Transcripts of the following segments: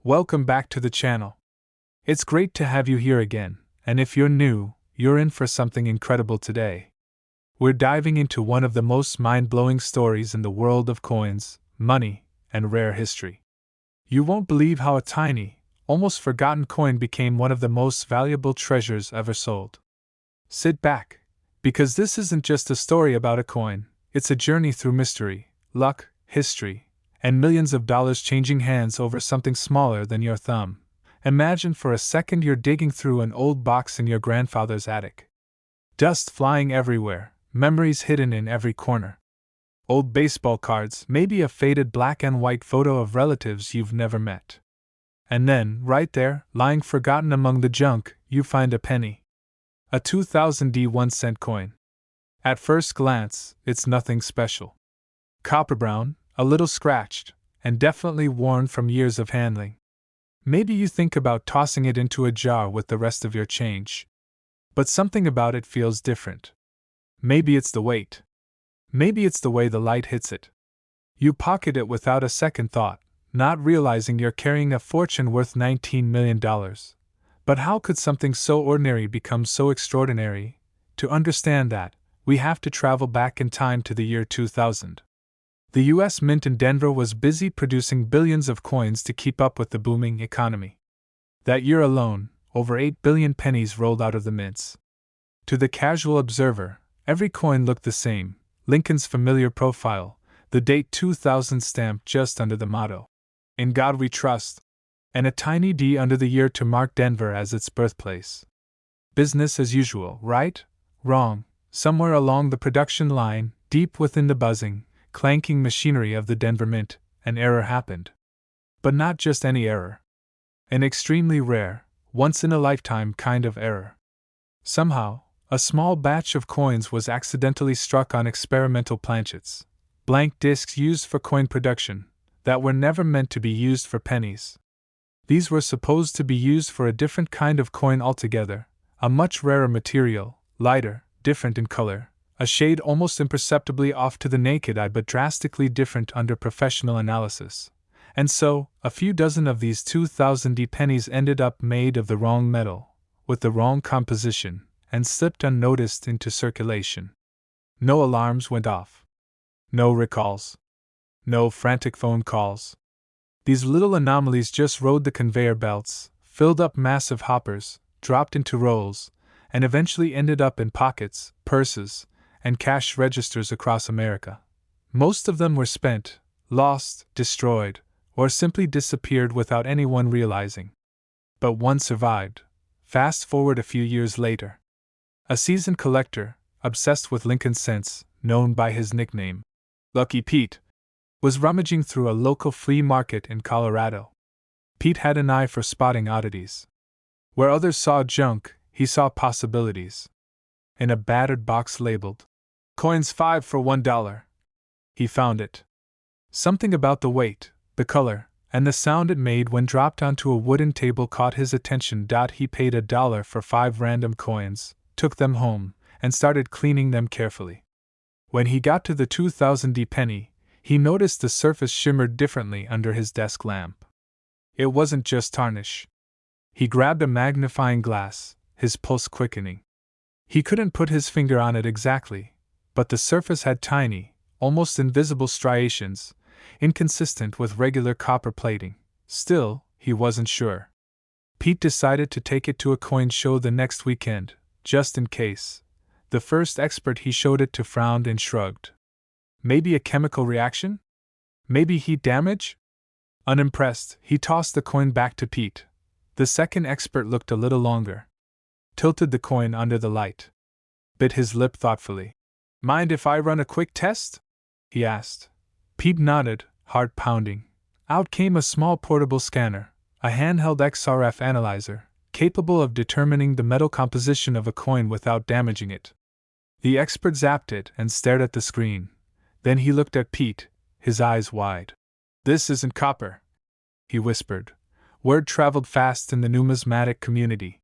Welcome back to the channel. It's great to have you here again, and if you're new, you're in for something incredible today. We're diving into one of the most mind-blowing stories in the world of coins, money, and rare history. You won't believe how a tiny, almost forgotten coin became one of the most valuable treasures ever sold. Sit back, because this isn't just a story about a coin, it's a journey through mystery, luck, history, and millions of dollars changing hands over something smaller than your thumb. Imagine for a second you're digging through an old box in your grandfather's attic. Dust flying everywhere, memories hidden in every corner. Old baseball cards, maybe a faded black and white photo of relatives you've never met. And then, right there, lying forgotten among the junk, you find a penny. A 2000 1-cent coin. At first glance, it's nothing special. Copper brown, a little scratched, and definitely worn from years of handling. Maybe you think about tossing it into a jar with the rest of your change. But something about it feels different. Maybe it's the weight. Maybe it's the way the light hits it. You pocket it without a second thought, not realizing you're carrying a fortune worth $19 million. But how could something so ordinary become so extraordinary? To understand that, we have to travel back in time to the year 2000. The U.S. Mint in Denver was busy producing billions of coins to keep up with the booming economy. That year alone, over 8 billion pennies rolled out of the mints. To the casual observer, every coin looked the same: Lincoln's familiar profile, the date 2000 stamped just under the motto, "In God We Trust," and a tiny D under the year to mark Denver as its birthplace. Business as usual, right? Wrong. Somewhere along the production line, deep within the buzzing, clanking machinery of the Denver Mint, an error happened. But not just any error. An extremely rare, once-in-a-lifetime kind of error. Somehow, a small batch of coins was accidentally struck on experimental planchets, blank discs used for coin production, that were never meant to be used for pennies. These were supposed to be used for a different kind of coin altogether, a much rarer material, lighter, different in color, a shade almost imperceptibly off to the naked eye but drastically different under professional analysis. And so, a few dozen of these 2000 pennies ended up made of the wrong metal, with the wrong composition, and slipped unnoticed into circulation. No alarms went off. No recalls. No frantic phone calls. These little anomalies just rode the conveyor belts, filled up massive hoppers, dropped into rolls, and eventually ended up in pockets, purses, and cash registers across America. Most of them were spent, lost, destroyed, or simply disappeared without anyone realizing. But one survived. Fast forward a few years later. A seasoned collector, obsessed with Lincoln cents, known by his nickname, Lucky Pete, was rummaging through a local flea market in Colorado. Pete had an eye for spotting oddities. Where others saw junk, he saw possibilities. In a battered box labeled, "Coins 5 for $1. He found it. Something about the weight, the color, and the sound it made when dropped onto a wooden table caught his attention. He paid $1 for 5 random coins, took them home, and started cleaning them carefully. When he got to the 2000 penny, he noticed the surface shimmered differently under his desk lamp. It wasn't just tarnish. He grabbed a magnifying glass, his pulse quickening. He couldn't put his finger on it exactly, but the surface had tiny, almost invisible striations, inconsistent with regular copper plating. Still, he wasn't sure. Pete decided to take it to a coin show the next weekend, just in case. The first expert he showed it to frowned and shrugged. Maybe a chemical reaction? Maybe heat damage? Unimpressed, he tossed the coin back to Pete. The second expert looked a little longer. Tilted the coin under the light. Bit his lip thoughtfully. "Mind if I run a quick test?" he asked. Pete nodded, heart pounding. Out came a small portable scanner, a handheld XRF analyzer, capable of determining the metal composition of a coin without damaging it. The expert zapped it and stared at the screen. Then he looked at Pete, his eyes wide. "This isn't copper," he whispered. Word traveled fast in the numismatic community.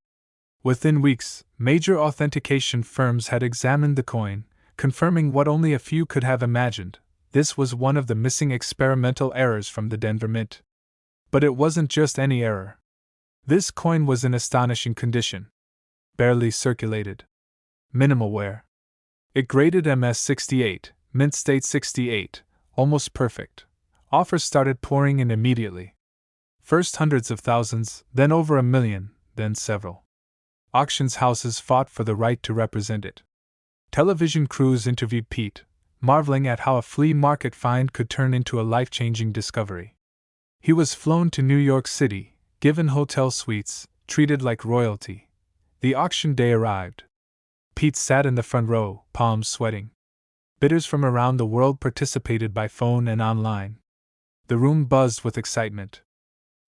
Within weeks, major authentication firms had examined the coin, confirming what only a few could have imagined: this was one of the missing experimental errors from the Denver Mint. But it wasn't just any error. This coin was in astonishing condition. Barely circulated. Minimal wear. It graded MS-68, mint state 68, almost perfect. Offers started pouring in immediately. First hundreds of thousands, then over 1 million, then several. Auctions houses fought for the right to represent it. Television crews interviewed Pete, marveling at how a flea market find could turn into a life-changing discovery. He was flown to New York City, given hotel suites, treated like royalty. The auction day arrived. Pete sat in the front row, palms sweating. Bidders from around the world participated by phone and online. The room buzzed with excitement.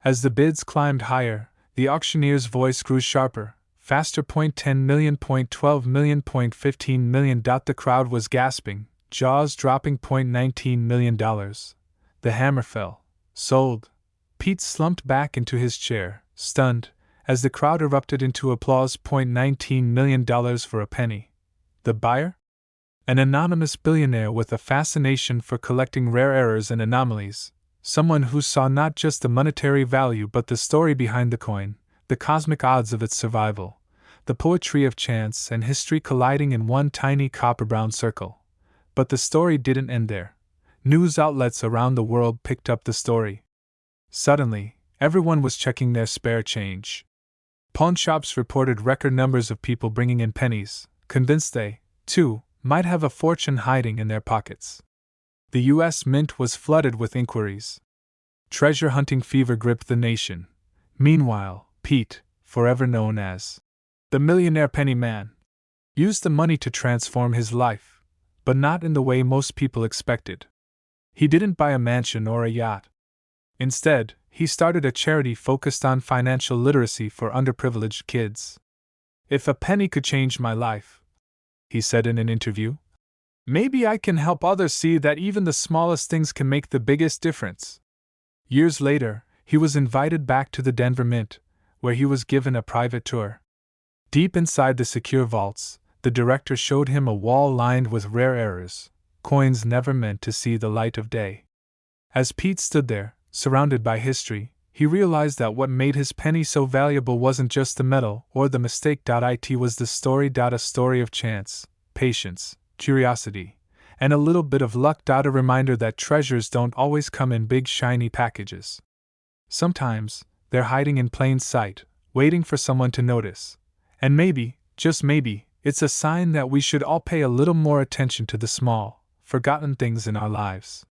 As the bids climbed higher, the auctioneer's voice grew sharper, faster. 10 million, 12 million, 15 million. The crowd was gasping, jaws dropping. $19 million. The hammer fell. Sold. Pete slumped back into his chair, stunned, as the crowd erupted into applause. $19 million for a penny. The buyer? An anonymous billionaire with a fascination for collecting rare errors and anomalies. Someone who saw not just the monetary value but the story behind the coin, the cosmic odds of its survival, the poetry of chance and history colliding in one tiny copper-brown circle. But the story didn't end there. News outlets around the world picked up the story. Suddenly, everyone was checking their spare change. Pawnshops reported record numbers of people bringing in pennies, convinced they, too, might have a fortune hiding in their pockets. The U.S. Mint was flooded with inquiries. Treasure hunting fever gripped the nation. Meanwhile, Pete, forever known as the Millionaire Penny Man, used the money to transform his life, but not in the way most people expected. He didn't buy a mansion or a yacht. Instead, he started a charity focused on financial literacy for underprivileged kids. "If a penny could change my life," he said in an interview, "maybe I can help others see that even the smallest things can make the biggest difference." Years later, he was invited back to the Denver Mint, where he was given a private tour. Deep inside the secure vaults, the director showed him a wall lined with rare errors, coins never meant to see the light of day. As Pete stood there, surrounded by history, he realized that what made his penny so valuable wasn't just the metal or the mistake. It was the story. A story of chance, patience, curiosity, and a little bit of luck. A reminder that treasures don't always come in big shiny packages. Sometimes, they're hiding in plain sight, waiting for someone to notice. And maybe, just maybe, it's a sign that we should all pay a little more attention to the small, forgotten things in our lives.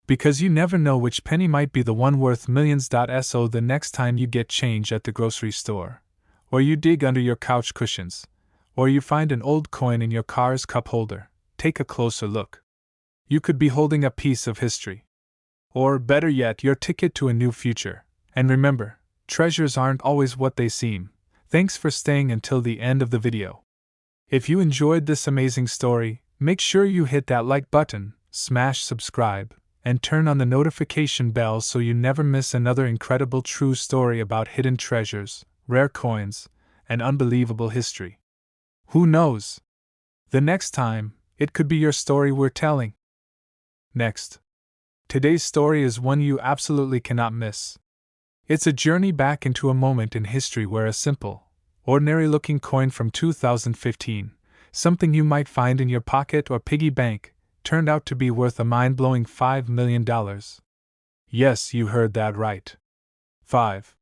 Because you never know which penny might be the one worth millions. So the next time you get change at the grocery store, or you dig under your couch cushions, or you find an old coin in your car's cup holder, take a closer look. You could be holding a piece of history. Or, better yet, your ticket to a new future. And remember, treasures aren't always what they seem. Thanks for staying until the end of the video. If you enjoyed this amazing story, make sure you hit that like button, smash subscribe, and turn on the notification bell so you never miss another incredible true story about hidden treasures, rare coins, and unbelievable history. Who knows? The next time, it could be your story we're telling. Next. Today's story is one you absolutely cannot miss. It's a journey back into a moment in history where a simple, ordinary-looking coin from 2015, something you might find in your pocket or piggy bank, turned out to be worth a mind-blowing $5 million. Yes, you heard that right. $5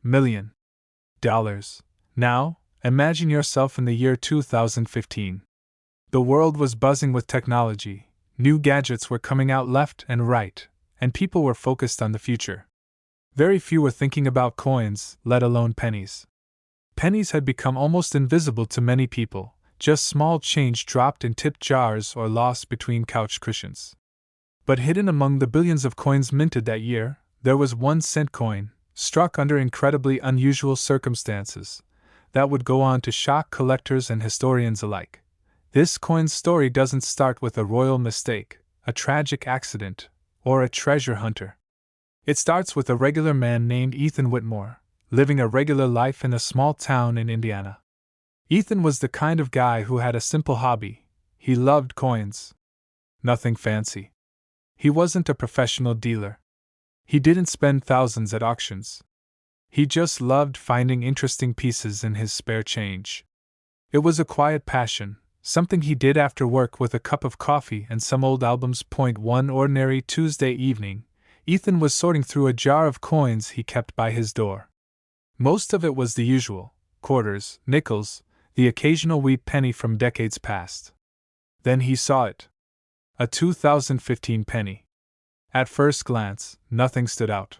million. Now, imagine yourself in the year 2015. The world was buzzing with technology, new gadgets were coming out left and right, and people were focused on the future. Very few were thinking about coins, let alone pennies. Pennies had become almost invisible to many people, just small change dropped in tip jars or lost between couch cushions. But hidden among the billions of coins minted that year, there was 1-cent coin, struck under incredibly unusual circumstances, that would go on to shock collectors and historians alike. This coin's story doesn't start with a royal mistake, a tragic accident, or a treasure hunter. It starts with a regular man named Ethan Whitmore, living a regular life in a small town in Indiana. Ethan was the kind of guy who had a simple hobby. He loved coins. Nothing fancy. He wasn't a professional dealer. He didn't spend thousands at auctions. He just loved finding interesting pieces in his spare change. It was a quiet passion, something he did after work with a cup of coffee and some old albums. One ordinary Tuesday evening, Ethan was sorting through a jar of coins he kept by his door. Most of it was the usual: quarters, nickels, the occasional wheat penny from decades past. Then he saw it. A 2015 penny. At first glance, nothing stood out.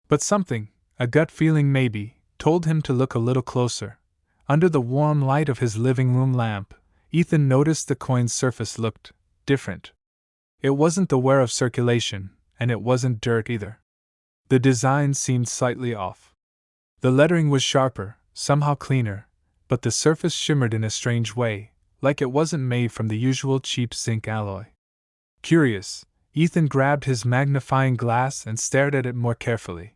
But something, a gut feeling maybe, told him to look a little closer. Under the warm light of his living room lamp, Ethan noticed the coin's surface looked different. It wasn't the wear of circulation, and it wasn't dirt either. The design seemed slightly off. The lettering was sharper, somehow cleaner, but the surface shimmered in a strange way, like it wasn't made from the usual cheap zinc alloy. Curious, Ethan grabbed his magnifying glass and stared at it more carefully.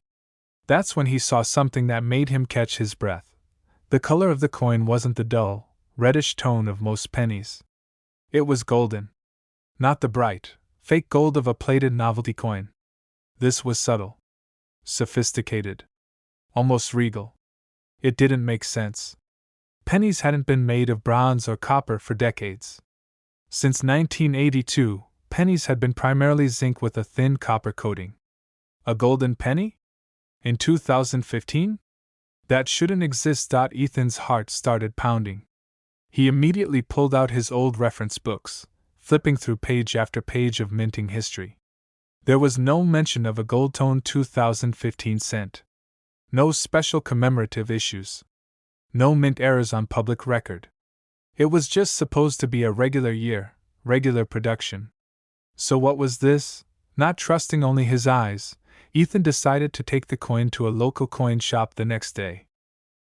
That's when he saw something that made him catch his breath. The color of the coin wasn't the dull, reddish tone of most pennies. It was golden. Not the bright, fake gold of a plated novelty coin. This was subtle. Sophisticated. Almost regal. It didn't make sense. Pennies hadn't been made of bronze or copper for decades. Since 1982, pennies had been primarily zinc with a thin copper coating. A golden penny? In 2015? That shouldn't exist. Ethan's heart started pounding. He immediately pulled out his old reference books, flipping through page after page of minting history. There was no mention of a gold-toned 2015 cent. No special commemorative issues. No mint errors on public record. It was just supposed to be a regular year, regular production. So what was this? Not trusting only his eyes, Ethan decided to take the coin to a local coin shop the next day.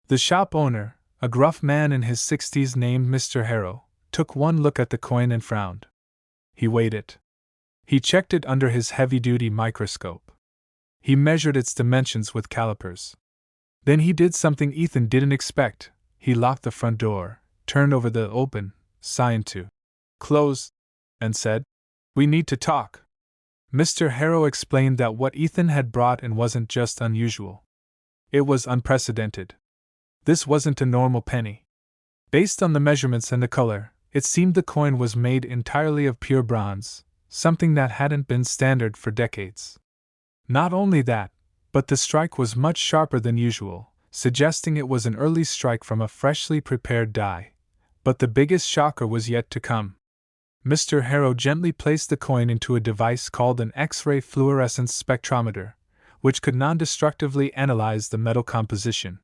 The shop owner, a gruff man in his 60s named Mr. Harrow, took one look at the coin and frowned. He weighed it. He checked it under his heavy-duty microscope. He measured its dimensions with calipers. Then he did something Ethan didn't expect. He locked the front door, turned over the open sign to close, and said, "We need to talk." Mr. Harrow explained that what Ethan had brought in wasn't just unusual. It was unprecedented. This wasn't a normal penny. Based on the measurements and the color, it seemed the coin was made entirely of pure bronze, something that hadn't been standard for decades. Not only that, but the strike was much sharper than usual, suggesting it was an early strike from a freshly prepared die. But the biggest shocker was yet to come. Mr. Harrow gently placed the coin into a device called an X-ray fluorescence spectrometer, which could non-destructively analyze the metal composition.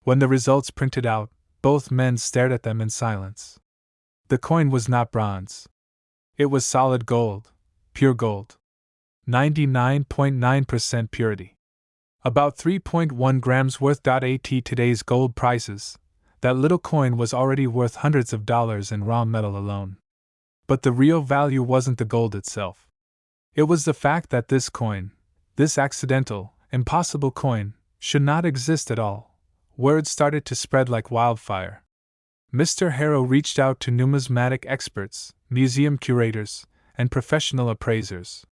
When the results printed out, both men stared at them in silence. The coin was not bronze. It was solid gold, pure gold. 99.9% purity. About 3.1 grams worth. At today's gold prices, that little coin was already worth hundreds of dollars in raw metal alone. But the real value wasn't the gold itself. It was the fact that this coin, this accidental, impossible coin, should not exist at all. Word started to spread like wildfire. Mr. Harrow reached out to numismatic experts, museum curators, and professional appraisers.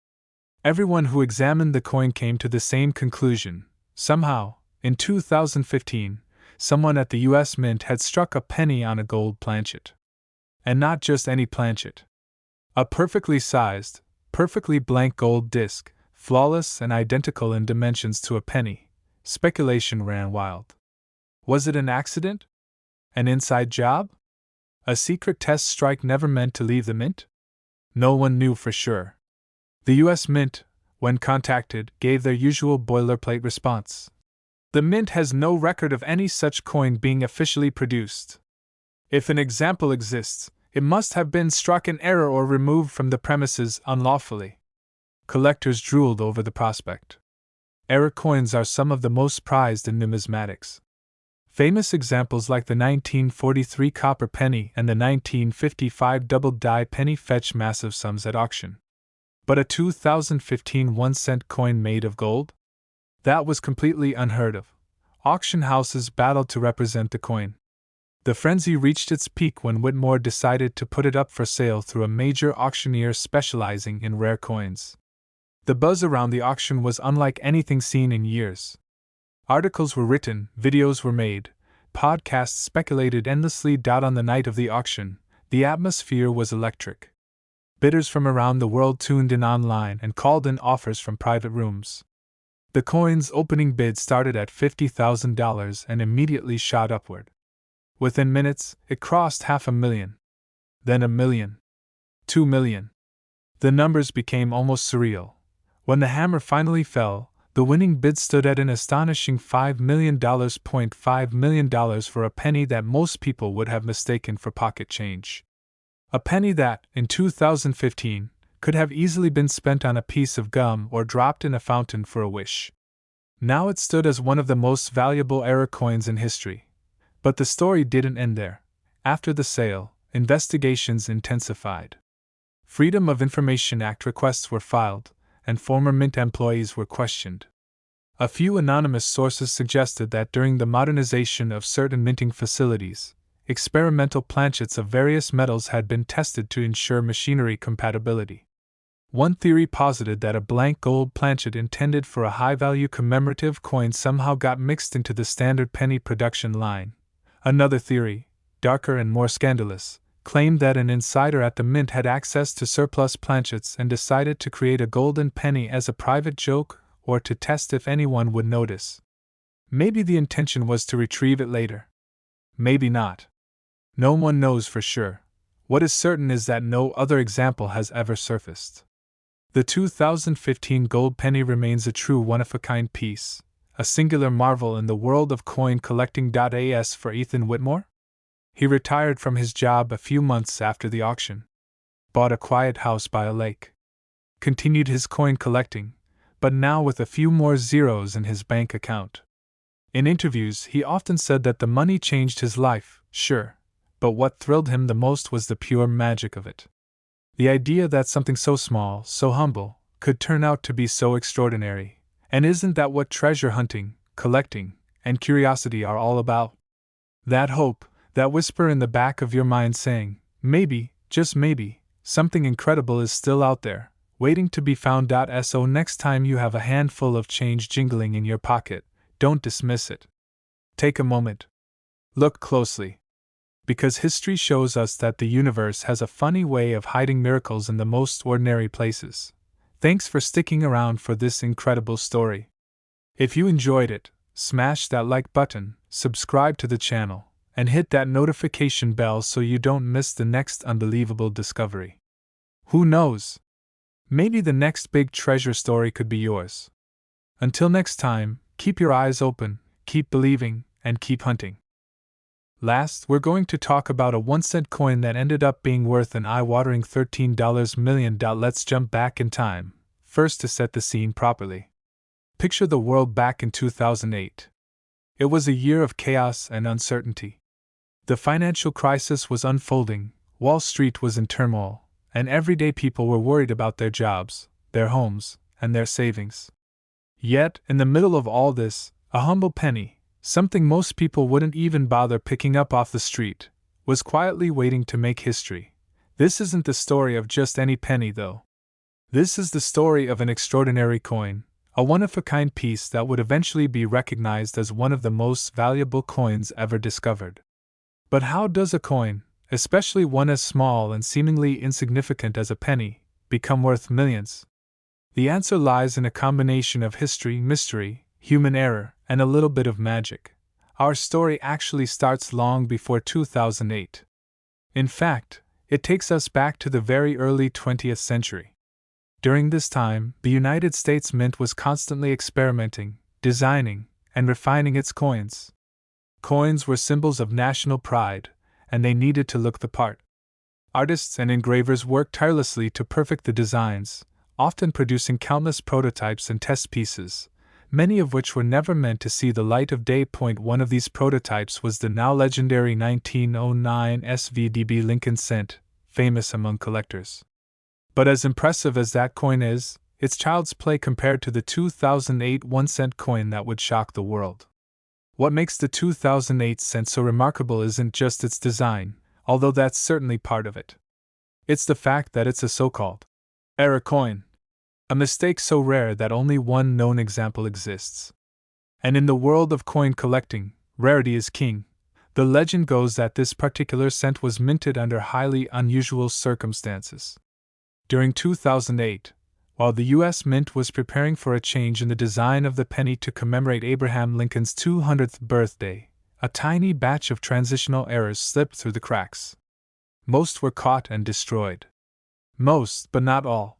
Everyone who examined the coin came to the same conclusion. Somehow, in 2015, someone at the U.S. Mint had struck a penny on a gold planchet. And not just any planchet. A perfectly sized, perfectly blank gold disc, flawless and identical in dimensions to a penny. Speculation ran wild. Was it an accident? An inside job? A secret test strike never meant to leave the mint? No one knew for sure. The U.S. Mint, when contacted, gave their usual boilerplate response. The Mint has no record of any such coin being officially produced. If an example exists, it must have been struck in error or removed from the premises unlawfully. Collectors drooled over the prospect. Error coins are some of the most prized in numismatics. Famous examples like the 1943 copper penny and the 1955 double-die penny fetch massive sums at auction. But a 2015 1-cent coin made of gold? That was completely unheard of. Auction houses battled to represent the coin. The frenzy reached its peak when Whitmore decided to put it up for sale through a major auctioneer specializing in rare coins. The buzz around the auction was unlike anything seen in years. Articles were written, videos were made, podcasts speculated endlessly. On the night of the auction, the atmosphere was electric. Bidders from around the world tuned in online and called in offers from private rooms. The coin's opening bid started at $50,000 and immediately shot upward. Within minutes, it crossed $500,000. Then $1 million. $2 million. The numbers became almost surreal. When the hammer finally fell, the winning bid stood at an astonishing $5 million. $5 million for a penny that most people would have mistaken for pocket change. A penny that, in 2015, could have easily been spent on a piece of gum or dropped in a fountain for a wish. Now it stood as one of the most valuable era coins in history. But the story didn't end there. After the sale, investigations intensified. Freedom of Information Act requests were filed, and former Mint employees were questioned. A few anonymous sources suggested that during the modernization of certain minting facilities, experimental planchets of various metals had been tested to ensure machinery compatibility. One theory posited that a blank gold planchet intended for a high-value commemorative coin somehow got mixed into the standard penny production line. Another theory, darker and more scandalous, claimed that an insider at the mint had access to surplus planchets and decided to create a golden penny as a private joke or to test if anyone would notice. Maybe the intention was to retrieve it later. Maybe not. No one knows for sure. What is certain is that no other example has ever surfaced. The 2015 gold penny remains a true one-of-a-kind piece, a singular marvel in the world of coin collecting. As for Ethan Whitmore? He retired from his job a few months after the auction, bought a quiet house by a lake, continued his coin collecting, but now with a few more zeros in his bank account. In interviews, he often said that the money changed his life, sure, but what thrilled him the most was the pure magic of it. The idea that something so small, so humble, could turn out to be so extraordinary. And isn't that what treasure hunting, collecting, and curiosity are all about? That hope, that whisper in the back of your mind saying, maybe, just maybe, something incredible is still out there, waiting to be found. So next time you have a handful of change jingling in your pocket, don't dismiss it. Take a moment. Look closely. Because history shows us that the universe has a funny way of hiding miracles in the most ordinary places. Thanks for sticking around for this incredible story. If you enjoyed it, smash that like button, subscribe to the channel, and hit that notification bell so you don't miss the next unbelievable discovery. Who knows? Maybe the next big treasure story could be yours. Until next time, keep your eyes open, keep believing, and keep hunting. Last, we're going to talk about a 1-cent coin that ended up being worth an eye-watering $13 million. Let's jump back in time, first to set the scene properly. Picture the world back in 2008. It was a year of chaos and uncertainty. The financial crisis was unfolding, Wall Street was in turmoil, and everyday people were worried about their jobs, their homes, and their savings. Yet, in the middle of all this, a humble penny, something most people wouldn't even bother picking up off the street, was quietly waiting to make history. This isn't the story of just any penny, though. This is the story of an extraordinary coin, a one-of-a-kind piece that would eventually be recognized as one of the most valuable coins ever discovered. But how does a coin, especially one as small and seemingly insignificant as a penny, become worth millions? The answer lies in a combination of history, mystery, human error, and a little bit of magic. Our story actually starts long before 2008. In fact, it takes us back to the very early 20th century. During this time, the United States Mint was constantly experimenting, designing, and refining its coins. Coins were symbols of national pride, and they needed to look the part. Artists and engravers worked tirelessly to perfect the designs, often producing countless prototypes and test pieces, many of which were never meant to see the light of day. One of these prototypes was the now legendary 1909 SVDB Lincoln cent, famous among collectors. But as impressive as that coin is, it's child's play compared to the 2008 1-cent coin that would shock the world. What makes the 2008 cent so remarkable isn't just its design, although that's certainly part of it. It's the fact that it's a so-called era coin. A mistake so rare that only one known example exists. And in the world of coin collecting, rarity is king. The legend goes that this particular cent was minted under highly unusual circumstances. During 2008, while the U.S. Mint was preparing for a change in the design of the penny to commemorate Abraham Lincoln's 200th birthday, a tiny batch of transitional errors slipped through the cracks. Most were caught and destroyed. Most, but not all.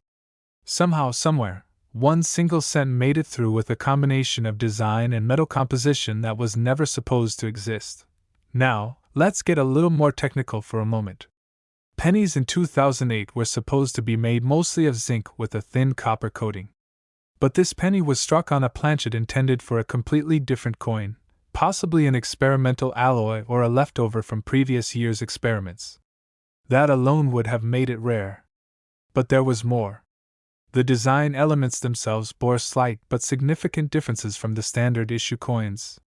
Somehow, somewhere, one single cent made it through with a combination of design and metal composition that was never supposed to exist. Now, let's get a little more technical for a moment. Pennies in 2008 were supposed to be made mostly of zinc with a thin copper coating. But this penny was struck on a planchet intended for a completely different coin, possibly an experimental alloy or a leftover from previous year's experiments. That alone would have made it rare. But there was more. The design elements themselves bore slight but significant differences from the standard issue coins.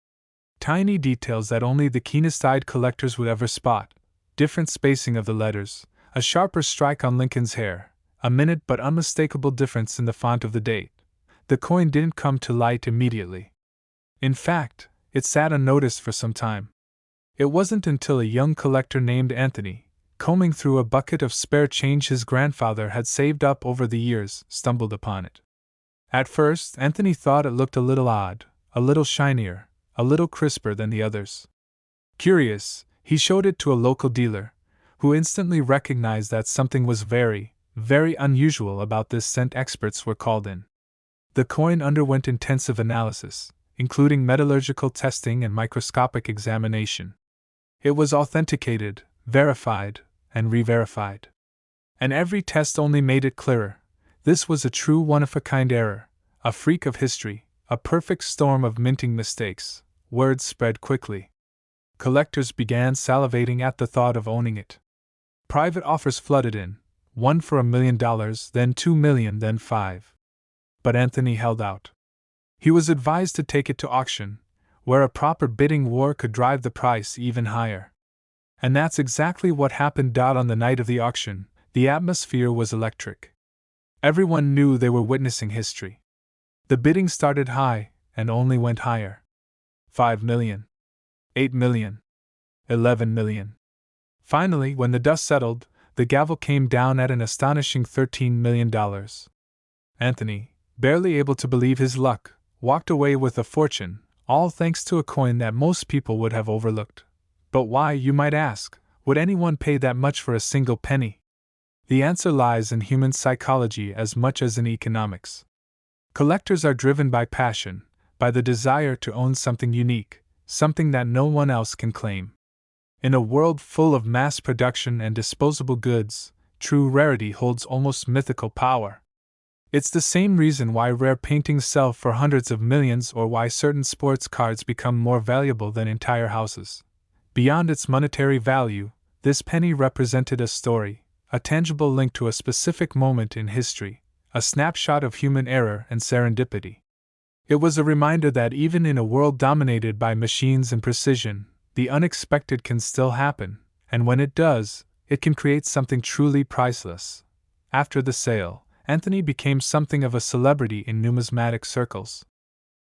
Tiny details that only the keenest-eyed collectors would ever spot: different spacing of the letters, a sharper strike on Lincoln's hair, a minute but unmistakable difference in the font of the date. The coin didn't come to light immediately. In fact, it sat unnoticed for some time. It wasn't until a young collector named Anthony, combing through a bucket of spare change his grandfather had saved up over the years, stumbled upon it. At first, Anthony thought it looked a little odd, a little shinier, a little crisper than the others. Curious, he showed it to a local dealer, who instantly recognized that something was very, very unusual about this cent. Experts were called in. The coin underwent intensive analysis, including metallurgical testing and microscopic examination. It was authenticated, verified, and re-verified. And every test only made it clearer. This was a true one-of-a-kind error, a freak of history, a perfect storm of minting mistakes. Word spread quickly. Collectors began salivating at the thought of owning it. Private offers flooded in, one for $1 million, then $2 million, then $5 million. But Anthony held out. He was advised to take it to auction, where a proper bidding war could drive the price even higher. And that's exactly what happened. On the night of the auction, the atmosphere was electric. Everyone knew they were witnessing history. The bidding started high, and only went higher. 5 million. 8 million. 11 million. Finally, when the dust settled, the gavel came down at an astonishing $13 million. Anthony, barely able to believe his luck, walked away with a fortune, all thanks to a coin that most people would have overlooked. But why, you might ask, would anyone pay that much for a single penny? The answer lies in human psychology as much as in economics. Collectors are driven by passion, by the desire to own something unique, something that no one else can claim. In a world full of mass production and disposable goods, true rarity holds almost mythical power. It's the same reason why rare paintings sell for hundreds of millions or why certain sports cards become more valuable than entire houses. Beyond its monetary value, this penny represented a story, a tangible link to a specific moment in history, a snapshot of human error and serendipity. It was a reminder that even in a world dominated by machines and precision, the unexpected can still happen, and when it does, it can create something truly priceless. After the sale, Anthony became something of a celebrity in numismatic circles.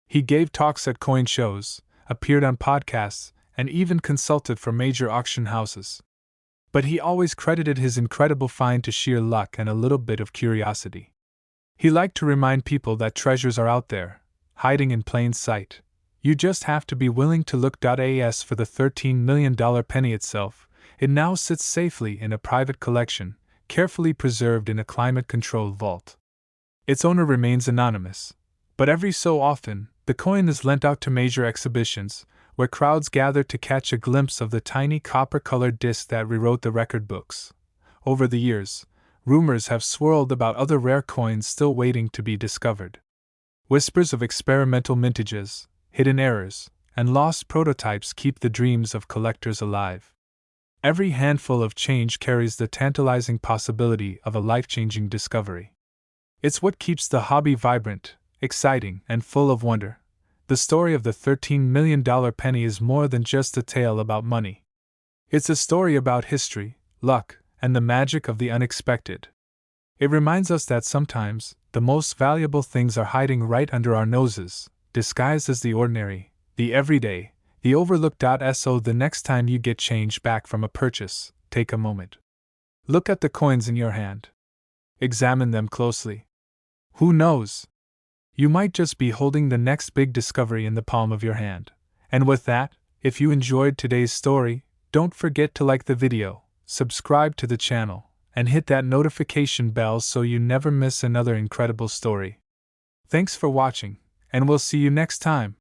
He gave talks at coin shows, appeared on podcasts, and even consulted for major auction houses. But he always credited his incredible find to sheer luck and a little bit of curiosity. He liked to remind people that treasures are out there, hiding in plain sight. You just have to be willing to look. As for the $13 million penny itself, it now sits safely in a private collection, carefully preserved in a climate-controlled vault. Its owner remains anonymous, but every so often, the coin is lent out to major exhibitions, where crowds gather to catch a glimpse of the tiny copper-colored disc that rewrote the record books. Over the years, rumors have swirled about other rare coins still waiting to be discovered. Whispers of experimental mintages, hidden errors, and lost prototypes keep the dreams of collectors alive. Every handful of change carries the tantalizing possibility of a life-changing discovery. It's what keeps the hobby vibrant, exciting, and full of wonder. The story of the $13 million penny is more than just a tale about money. It's a story about history, luck, and the magic of the unexpected. It reminds us that sometimes, the most valuable things are hiding right under our noses, disguised as the ordinary, the everyday, the overlooked. So the next time you get change back from a purchase, take a moment. Look at the coins in your hand. Examine them closely. Who knows? You might just be holding the next big discovery in the palm of your hand. And with that, if you enjoyed today's story, don't forget to like the video, subscribe to the channel, and hit that notification bell so you never miss another incredible story. Thanks for watching, and we'll see you next time.